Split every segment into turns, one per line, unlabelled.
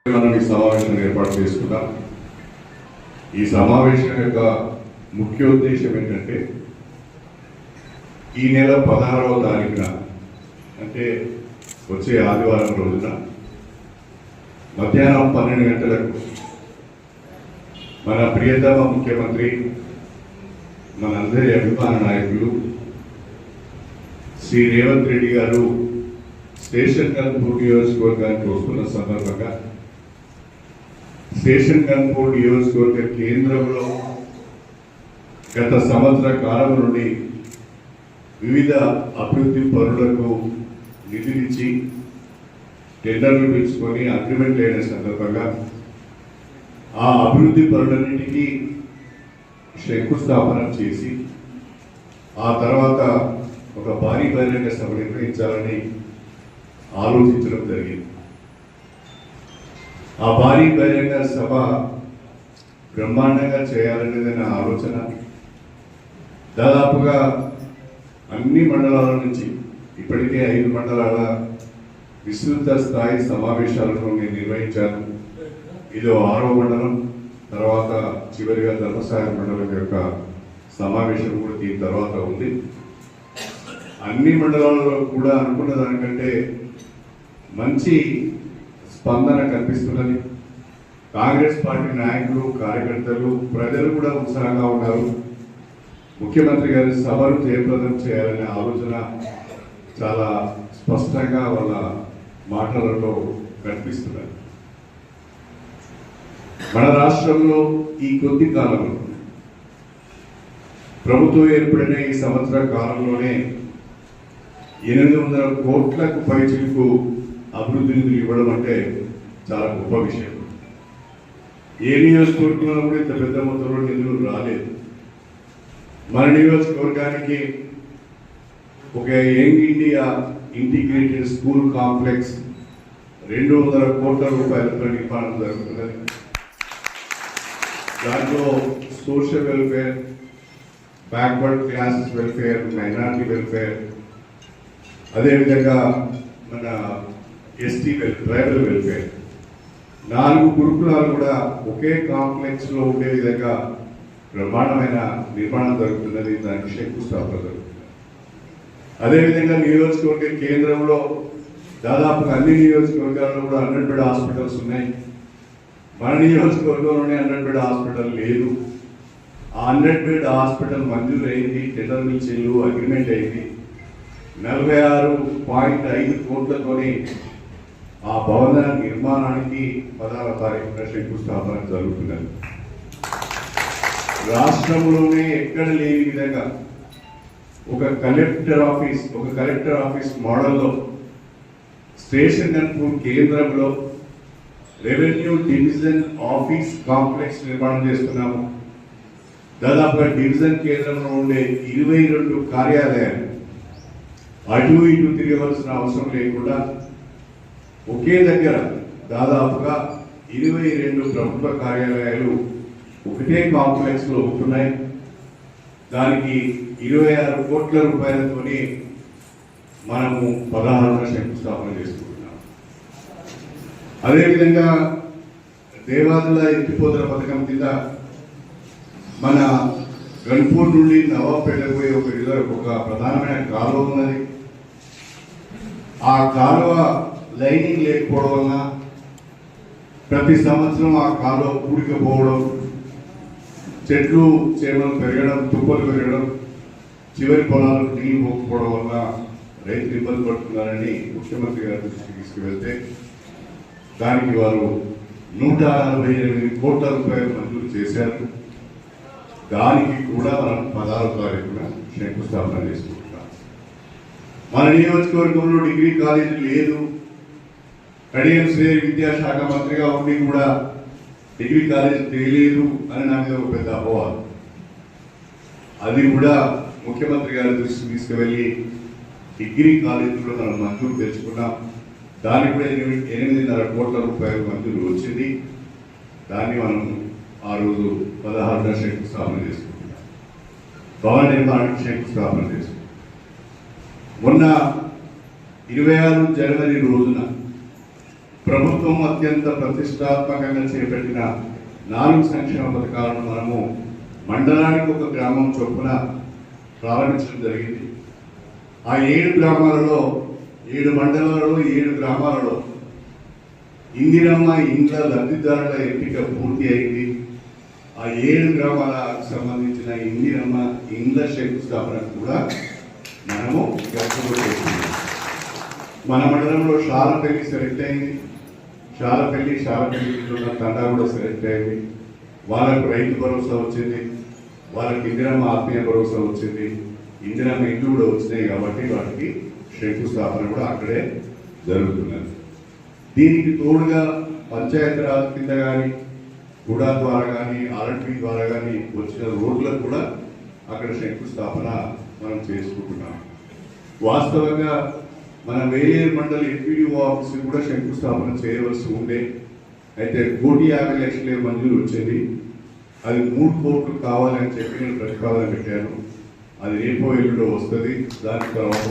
సమావేశం ఏర్పాటు చేసుకున్నాం. ఈ సమావేశం యొక్క ముఖ్య ఉద్దేశం ఏంటంటే ఈ నెల 16వ తారీఖున అంటే వచ్చే ఆదివారం రోజున మధ్యాహ్నం 12 గంటలకు మన ప్రియతమ ముఖ్యమంత్రి మనందరి అభిమాన నాయకులు శ్రీ రేవంత్ రెడ్డి గారు స్టేషన్ గన్పూర్ నియోజకవర్గానికి వస్తున్న సందర్భంగా స్టేషన్ గన్పూర్ నియోజకవర్గ కేంద్రంలో గత సంవత్సర కాలం నుండి వివిధ అభివృద్ధి పనులకు నిధులిచ్చి టెండర్లు పిలుచుకొని అగ్రిమెంట్ అయిన సందర్భంగా ఆ అభివృద్ధి పనులన్నింటికీ శంకుస్థాపన చేసి ఆ తర్వాత ఒక భారీ బహిరంగ సభ నిర్వహించాలని ఆలోచించడం జరిగింది. ఆ భారీ బహిరంగ సభ బ్రహ్మాండంగా చేయాలనేది నా ఆలోచన. దాదాపుగా అన్ని మండలాల నుంచి ఇప్పటికే 5 మండలాల విస్తృత స్థాయి సమావేశాలను నేను నిర్వహించాను. ఇది 6వ మండలం. తర్వాత చివరిగా ధర్మసాగర్ మండలం యొక్క సమావేశం కూడా దీని తర్వాత ఉంది. అన్ని మండలాలలో కూడా అనుకున్న దానికంటే మంచి స్పందన కనిపిస్తున్నది. కాంగ్రెస్ పార్టీ నాయకులు, కార్యకర్తలు, ప్రజలు కూడా ఉత్సాహంగా ఉన్నారు. ముఖ్యమంత్రి గారి సభను జయప్రదం చేయాలనే ఆలోచన చాలా స్పష్టంగా వాళ్ళ మాటలలో కనిపిస్తున్నది. మన రాష్ట్రంలో ఈ కొద్ది కాలంలో ప్రభుత్వం ఏర్పడిన ఈ సంవత్సర కాలంలోనే 800 కోట్లకు పైచిలకు అభివృద్ధి నిధులు ఇవ్వడం అంటే చాలా గొప్ప విషయం. ఏ నియోజకవర్గంలో కూడా ఇంత పెద్ద మొత్తంలో నిధులు రాలేదు. మన నియోజకవర్గానికి ఒక young India integrated school complex 200 కోట్ల రూపాయలతో నిర్మాణం జరుగుతున్నది. దాంట్లో social welfare, backward classes welfare, minority welfare, అదేవిధంగా మన ఎస్టీ ట్రైబల్ వెల్ఫేర్ 4 గురుకులాలు కూడా ఒకే కాంప్లెక్స్ లో ఉండే విధంగా బ్రహ్మాండమైన నిర్మాణం జరుగుతున్నది. దానికి శంకుస్థాపన జరుగుతుంది. అదేవిధంగా నియోజకవర్గ కేంద్రంలో దాదాపుగా అన్ని నియోజకవర్గాల్లో కూడా 100 బెడ్ హాస్పిటల్స్ ఉన్నాయి. మన నియోజకవర్గంలోనే 100 బెడ్ హాస్పిటల్ లేదు. ఆ 100 బెడ్ హాస్పిటల్ మంజూరు అయింది, టెండర్ పిలిచిల్లు, అగ్రిమెంట్ అయింది. 46.5 కోట్లతోని ఆ భవన నిర్మాణానికి 16వ తారీఖున శంకుస్థాపన జరుగుతున్నది. రాష్ట్రంలోనే ఎక్కడ లేని విధంగా ఒక కలెక్టర్ ఆఫీస్ మోడల్లో స్టేషన్ గన్పూర్ కేంద్రంలో రెవెన్యూ డివిజన్ ఆఫీస్ కాంప్లెక్స్ నిర్మాణం చేస్తున్నాము. దాదాపుగా డివిజన్ కేంద్రంలో ఉండే 22 కార్యాలయాలు అటు ఇటు తిరగవలసిన అవసరం లేకుండా ఒకే దగ్గర దాదాపుగా 22 ప్రభుత్వ కార్యాలయాలు ఒకటే కాంప్లెక్స్ లో ఉంటున్నాయి. దానికి 26 కోట్ల రూపాయలతోని మనము 16వ శంకుస్థాపన చేసుకుంటున్నాం. అదేవిధంగా దేవాదుల ఎత్తిపోతల పథకం కింద మన గన్పూర్ నుండి నవాబ్పేట పోయే ఒక ప్రధానమైన కాలువ ఉన్నది. ఆ కాలువ లైనింగ్ లేకపోవడం వలన ప్రతి సంవత్సరం ఆ కాలువ కూడికపోవడం, చెట్లు చేమలు పెరగడం, తుప్పలు పెరగడం, చివరి పొలాలకు నీళ్లు పోకపోవడం వల్ల రైతులు ఇబ్బంది పడుతున్నారని ముఖ్యమంత్రి గారి దృష్టికి తీసుకువెళ్తే దానికి వారు 148 కోట్ల రూపాయలు మంజూరు చేశారు. దానికి కూడా మనం 16వ తారీఖున శంకుస్థాపన చేసుకుంటున్నాం. మన నియోజకవర్గంలో డిగ్రీ కాలేజీ లేదు. కడియం శ్రీ విద్యాశాఖ మంత్రిగా ఉండి కూడా డిగ్రీ కాలేజీ తెలియలేదు అని నా మీద ఒక పెద్ద అపవాదం. అది కూడా ముఖ్యమంత్రి గారి దృష్టికి తీసుకువెళ్ళి డిగ్రీ కాలేజీలో మనం మంజూరు తెచ్చుకున్నాం. దానికి కూడా 8.5 కోట్ల రూపాయలు మంజూరు వచ్చింది. దాన్ని మనం ఆ రోజు 16వ శంకుస్థాపన చేసుకుంటున్నాం. భవన నిర్మాణానికి శంకుస్థాపన చేసుకుంటాం. మొన్న 26 జనవరి రోజున ప్రభుత్వం అత్యంత ప్రతిష్టాత్మకంగా చేపట్టిన 4 సంక్షేమ పథకాలను మనము మండలానికి ఒక గ్రామం చొప్పున ప్రారంభించడం జరిగింది. ఆ 7 గ్రామాలలో 7 మండలాలలో 7 గ్రామాలలో ఇందిరమ్మ ఇండ్ల లబ్ధిదారుల ఎంపిక పూర్తి అయింది. ఆ 7 గ్రామాలకు సంబంధించిన ఇందిరమ్మ ఇండ్ల శంకుస్థాపన కూడా మనము చేస్తున్నాం. మన మండలంలో షాలపల్లి సెలెక్ట్ అయింది. షాలపల్లిలో తండా కూడా సెలెక్ట్ అయింది. వాళ్ళకు రైతు భరోసా వచ్చింది, వాళ్ళకి ఇందిరమ్మ ఆత్మీయ భరోసా వచ్చింది, ఇందిరమ్మ ఇండ్లు కూడా వచ్చినాయి. కాబట్టి వాటికి శంకుస్థాపన కూడా అక్కడే జరుగుతున్నది. దీనికి తోడుగా పంచాయతీరాజ్ కింద కానీ కూడా ద్వారా కానీ ఆర్ఎండ్బి ద్వారా కానీ వచ్చిన రోడ్లకు కూడా అక్కడ శంకుస్థాపన మనం చేసుకుంటున్నాం. వాస్తవంగా మన వేలేరు మండలి ఎంపీడీఓ ఆఫీస్ కూడా శంకుస్థాపన చేయవలసి ఉండే. అయితే 1,50 లక్షల మంజూరు వచ్చింది. అది 3 కోట్లు కావాలని చెప్పి నేను ప్రతిపాదన పెట్టాను. అది రేపో ఎల్లుడో వస్తుంది. దాని తర్వాత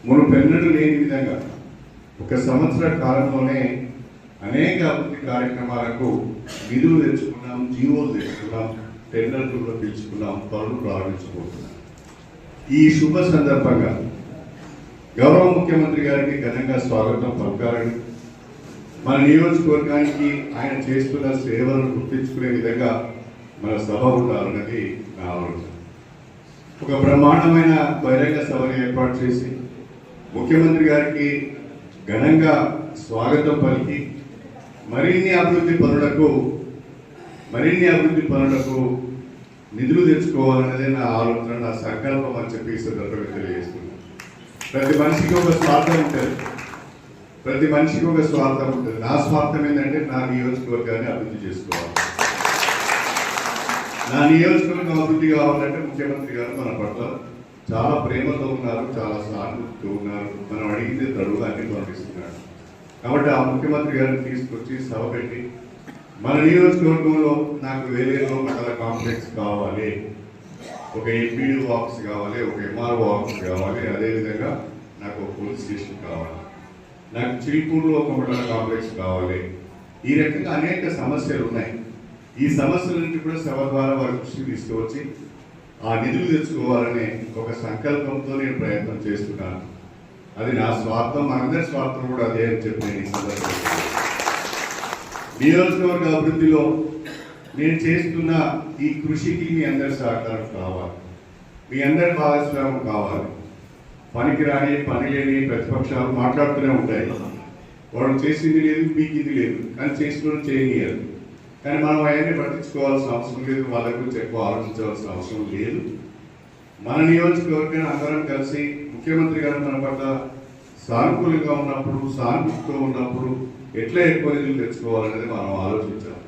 మునుపెన్నడూ లేని విధంగా 1 సంవత్సర కాలంలోనే అనేక అభివృద్ధి కార్యక్రమాలకు నిధులు తెచ్చుకున్నాం, జీవోలు తెచ్చుకున్నాం, టెండర్లు కూడా పిలుచుకున్నాం, పనులు ప్రారంభించబోతున్నాం. ఈ శుభ సందర్భంగా గౌరవ ముఖ్యమంత్రి గారికి ఘనంగా స్వాగతం పలకాలని, మన నియోజకవర్గానికి ఆయన చేస్తున్న సేవలను గుర్తించుకునే విధంగా మన సభ ఉండాలన్నది నా ఆలోచన. ఒక బ్రహ్మాండమైన బహిరంగ సభను ఏర్పాటు చేసి ముఖ్యమంత్రి గారికి ఘనంగా స్వాగతం పలికి మరిన్ని అభివృద్ధి పనులకు నిధులు తెచ్చుకోవాలన్నదే నా ఆలోచన, నా సంకల్పం అని చెప్పి సందర్భంగా తెలియజేస్తున్నాను. ప్రతి మనిషికి ఒక స్వార్థం ఉంటుంది. నా స్వార్థం ఏంటంటే నా నియోజకవర్గాన్ని అభివృద్ధి చేసుకోవాలి. నా నియోజకవర్గం అభివృద్ధి కావాలంటే ముఖ్యమంత్రి గారు మన పట్ల చాలా ప్రేమతో ఉన్నారు, చాలా సానుభూతితో ఉన్నారు. మనం అడిగింది తడుగా అన్ని పంపిస్తున్నాడు. కాబట్టి ఆ ముఖ్యమంత్రి గారిని తీసుకొచ్చి సభ పెట్టి మన నియోజకవర్గంలో నాకు వేరేలో మండల కాంప్లెక్స్ కావాలి, ఒక ఎంపీడీఓ ఆఫీస్ కావాలి, ఒక ఎంఆర్ఓ ఆఫీస్ కావాలి, అదేవిధంగా నాకు ఒక పోలీస్ స్టేషన్ కావాలి, నాకు చిల్పూర్లో ఒక మండల కాంప్లెక్స్ కావాలి. ఈ రకంగా అనేక సమస్యలు ఉన్నాయి. ఈ సమస్యల నుంచి కూడా సభ ద్వారా వారి దృష్టికి తీసుకువచ్చి ఆ నిధులు తెచ్చుకోవాలనే ఒక సంకల్పంతో నేను ప్రయత్నం చేస్తున్నాను. అది నా స్వార్థం, మనందరి స్వార్థం కూడా అదే అని చెప్పి నేను ఈ సందర్భంగా నియోజకవర్గ అభివృద్ధిలో నేను చేస్తున్న ఈ కృషికి మీ అందరి సహకారం కావాలి, మీ అందరి భాగస్వామ్యం కావాలి. పనికిరాని పని లేని ప్రతిపక్షాలు మాట్లాడుతూనే ఉంటాయి. వాళ్ళు చేసింది లేదు, పీకింది లేదు, కానీ చేసిన చేయనియాలి. కానీ మనం అవన్నీ పట్టించుకోవాల్సిన అవసరం లేదు, వాళ్ళ గురించి ఎక్కువ ఆలోచించవలసిన అవసరం లేదు. మన నియోజకవర్గాన్ని అందరం కలిసి ముఖ్యమంత్రి గారు మన పట్ల సానుకూలంగా ఉన్నప్పుడు, సానుభూతితో ఉన్నప్పుడు ఎట్లా ఎక్కువ నిధులు తెచ్చుకోవాలనేది మనం ఆలోచించాలి.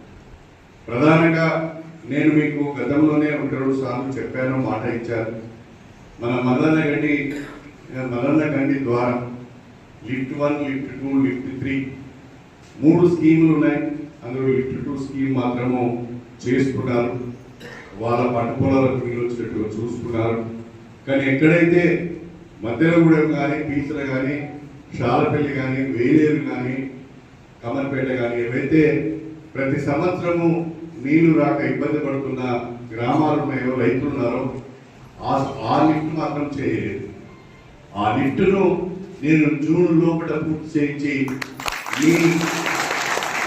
ప్రధానంగా నేను మీకు గతంలోనే 1-2 సార్లు చెప్పాను, మాట ఇచ్చాను. మన మల్లన్న గండి ద్వారా లిఫ్ట్ 1, లిఫ్ట్ 2, లిఫ్ట్ 3 3 స్కీములు ఉన్నాయి. అందులో లిఫ్ట్ 2 స్కీమ్ మాత్రము చేసుకున్నారు. వాళ్ళ పంట పొలాలకు నీళ్ళు వచ్చినట్టుగా చూసుకున్నారు. కానీ ఎక్కడైతే మధ్యలగూడెం కానీ, పీసర కానీ, షాలపల్లి కానీ, వేలేరు కానీ, కమర్పేట కానీ ఏవైతే ప్రతి సంవత్సరము నీళ్లు రాక ఇబ్బంది పడుతున్న గ్రామాలు ఉన్నాయో, రైతులు ఉన్నారో, ఆ లిఫ్ట్ మాత్రం చేయలేదు. ఆ లిఫ్ట్ను నేను జూన్ లోపల పూర్తి చేయించి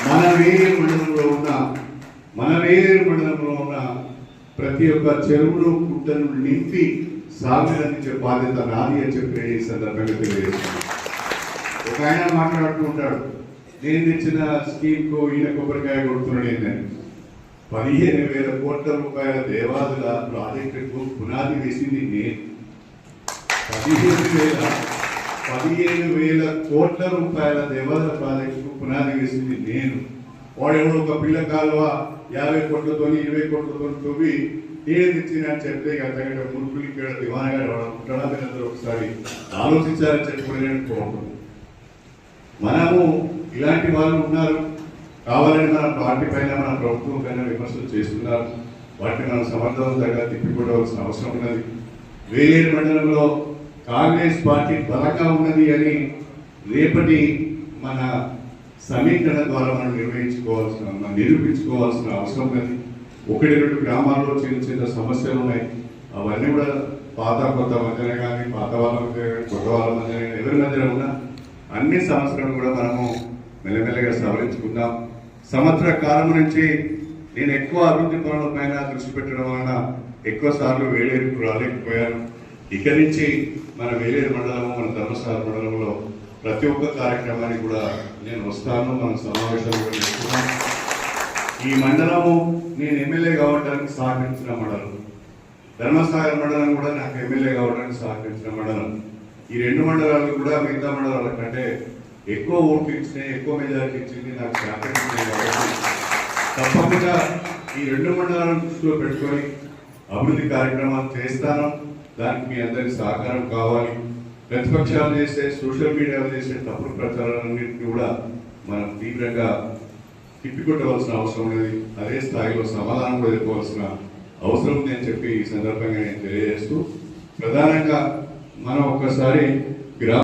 మన వేలేరు మండలంలో ఉన్న ప్రతి ఒక్క చెరువులు, గుట్టను నింపి సాగుని అందించే బాధ్యత నాది అని చెప్పి ఈ సందర్భంగా తెలియజేస్తున్నాను. ఒక ఆయన మాట్లాడుతూ ఉంటాడు, నేను తెచ్చిన స్కీమ్కు ఈయన కొబ్బరికాయ కొడుతున్నాడు ఏంటని. 15,000 కోట్ల రూపాయల దేవాదుల ప్రాజెక్టుకు పునాది వేసింది నేను. 15,000 కోట్ల రూపాయల దేవాదుల ప్రాజెక్టుకు పునాది వేసింది నేను. వాడెవడో ఒక పిల్ల కాలువ 50 కోట్లతో 20 కోట్లతో తవ్వి నేను తెచ్చిన అని చెప్తే అంతకంటే మురుకులు ఇక్కడ దివానగా ఉంటాడా? మీరందరూ ఒకసారి ఆలోచించాలని చెప్పుకుని నేను కోరుకుంటున్నాను. మనము ఇలాంటి వాళ్ళు ఉన్నారు, కావాలని మన పార్టీ పైన, మన ప్రభుత్వం పైన విమర్శలు చేస్తున్నారు. వాటిని మనం సమర్థవంతంగా తిప్పికొట్టవలసిన అవసరం ఉన్నది. వేలేరు మండలంలో కాంగ్రెస్ పార్టీ బలంగా ఉన్నది అని రేపటి మన సమీకరణ ద్వారా మనం నిరూపించుకోవాల్సిన అవసరం ఉన్నది. 1-2 గ్రామాల్లో చిన్న చిన్న సమస్యలు ఉన్నాయి. అవన్నీ కూడా పాత కొత్త మధ్యనే కానీ, పాత వాళ్ళ మధ్య కానీ, కొత్త వాళ్ళ మధ్య కానీ, ఎవరి మధ్యన ఉన్న అన్ని సమస్యలను కూడా మనము మెల్లమెల్లగా సవరించుకుందాం. సంవత్సర కాలం నుంచి నేను ఎక్కువ అభివృద్ధి పనుల పైన దృష్టి పెట్టడం వలన ఎక్కువ సార్లు వేలేరుకు రాలేకపోయాను. ఇక నుంచి మన వేలేరు మండలము, మన ధర్మస్థల మండలంలో ప్రతి ఒక్క కార్యక్రమానికి కూడా నేను వస్తాను. మన సమావేశాలు కూడా చేస్తున్నాను. ఈ మండలము నేను ఎమ్మెల్యే కావడానికి సహకరించిన మండలం, ధర్మసాగర్ మండలం కూడా నాకు ఎమ్మెల్యే కావడానికి సహకరించిన మండలం. ఈ 2 మండలాలు కూడా మిగతా మండలాల కంటే ఎక్కువ ఓట్లు ఇచ్చినాయి, ఎక్కువ మెజారిటీ ఇచ్చింది, నాకు సహకరించినాయి. కాబట్టి తప్పకుండా ఈ 2 మండలాలను దృష్టిలో పెట్టుకొని అభివృద్ధి కార్యక్రమాలు చేస్తాను. దానికి మీ అందరి సహకారం కావాలి. ప్రతిపక్షాలు చేసే, సోషల్ మీడియాలో చేసే తప్పుడు ప్రచారాలన్నింటినీ కూడా మనం తీవ్రంగా తిప్పికొట్టవలసిన అవసరం ఉన్నది. అదే స్థాయిలో సమాధానం కూడా ఎదుర్కోవాల్సిన అవసరం ఉందని చెప్పి ఈ సందర్భంగా నేను తెలియజేస్తూ, ప్రధానంగా మనం ఒక్కసారి